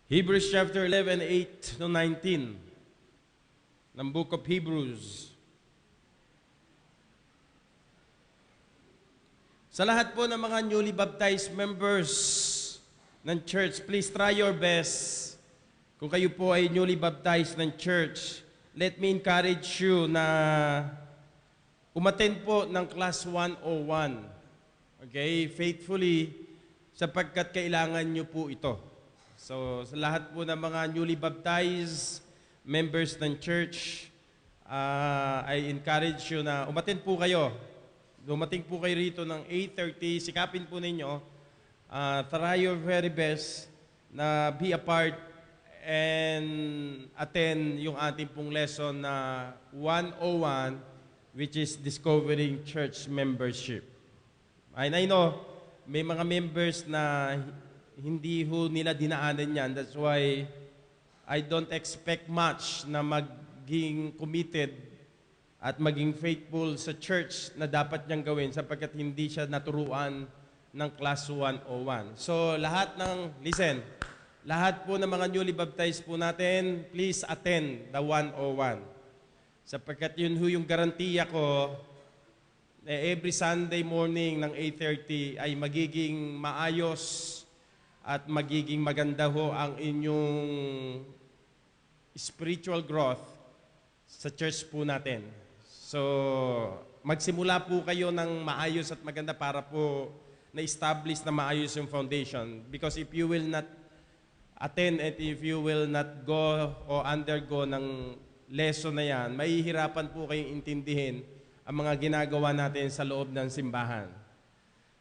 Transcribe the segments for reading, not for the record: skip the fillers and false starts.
Hebrews chapter 11, 8 to 19 ng Book of Hebrews. Sa lahat po ng mga newly baptized members ng church, please try your best. Kung kayo po ay newly baptized ng church, let me encourage you na umattend po ng class 101. Okay? Faithfully, sapagkat kailangan nyo po ito. So, sa lahat po ng mga newly baptized members ng church, I encourage you na umattend po kayo. Dumating po kayo rito ng 8:30. Sikapin po ninyo. Try your very best na be a part and attend yung ating pong lesson na 101, which is Discovering Church Membership. And I know, may mga members na hindi ho nila dinaanan yan. That's why I don't expect much na maging committed at maging faithful sa church na dapat niyang gawin sapagkat hindi siya naturuan ng class 101. So lahat po ng mga newly baptized po natin, please attend the 101. Sapagkat yun ho yung garantiya ko na every Sunday morning ng 8:30 ay magiging maayos at magiging maganda ho ang inyong spiritual growth sa church po natin. So, magsimula po kayo ng maayos at maganda para po na-establish na maayos yung foundation. Because if you will not attend and if you will not go o undergo ng lesson na yan, mahihirapan po kayong intindihin ang mga ginagawa natin sa loob ng simbahan.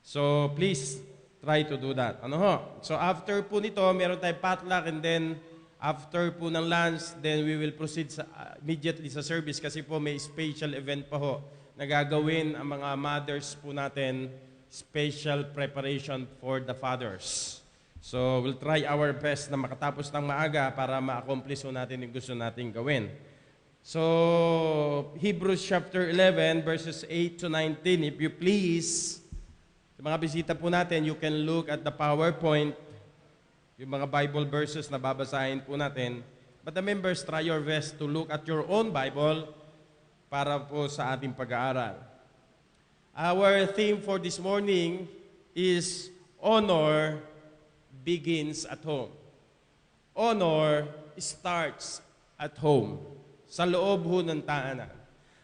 So, please try to do that. Ano ho? So, after po nito, meron tayong potluck and then after po ng lunch, then we will proceed immediately sa service kasi po may special event pa ho na gagawin ang mga mothers po natin, special preparation for the fathers. So, we'll try our best na makatapos ng maaga para ma-accomplish po natin yung gusto natin gawin. So, Hebrews chapter 11, verses 8 to 19, if you please, sa mga bisita po natin, you can look at the PowerPoint, yung mga Bible verses na babasahin po natin. But the members, try your best to look at your own Bible para po sa ating pag-aaral. Our theme for this morning is Honor Begins at Home. Honor starts at home. Sa loob ho ng tahanan.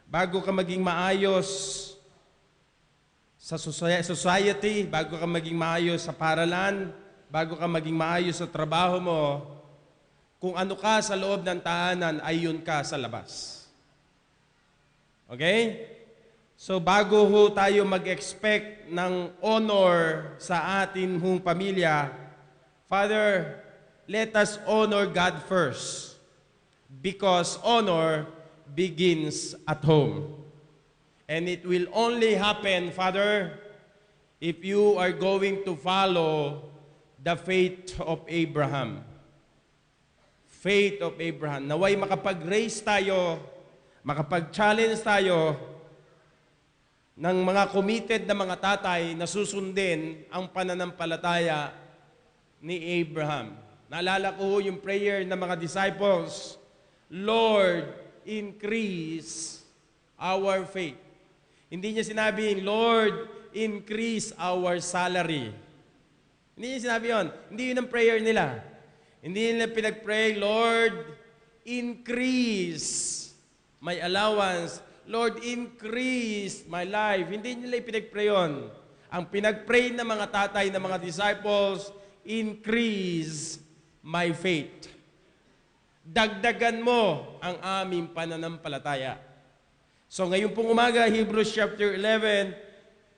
Bago ka maging maayos sa society, bago ka maging maayos sa paralan, bago ka maging maayos sa trabaho mo, kung ano ka sa loob ng tahanan, ay yun ka sa labas. Okay? So bago ho tayo mag-expect ng honor sa atin hong pamilya, Father, let us honor God first. Because honor begins at home. And it will only happen, Father, if you are going to follow the faith of Abraham. Faith of Abraham. Naway makapag-raise tayo, makapag-challenge tayo ng mga committed na mga tatay na susundin ang pananampalataya ni Abraham. Naalala ko yung prayer ng mga disciples, Lord, increase our faith. Hindi niya sinabi, Lord, increase our salary. Hindi niya sinabi yun. Hindi yun ang prayer nila. Hindi nila pinag-pray, Lord, increase my allowance. Lord, increase my life. Hindi nila pinag-pray yun. Ang pinag-pray ng mga tatay, ng mga disciples, increase my faith. Dagdagan mo ang aming pananampalataya. So ngayon pong umaga, Hebrews chapter 11,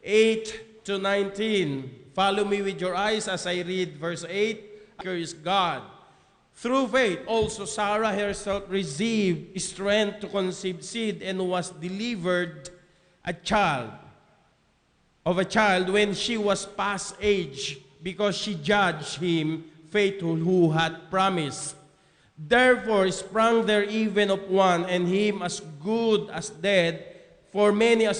8 to 19. Follow me with your eyes as I read verse 8. Here is God. Through faith, also Sarah herself received strength to conceive seed and was delivered a child when she was past age, because she judged him faithful who had promised. Therefore sprang there even of one, and him as good as dead, for many as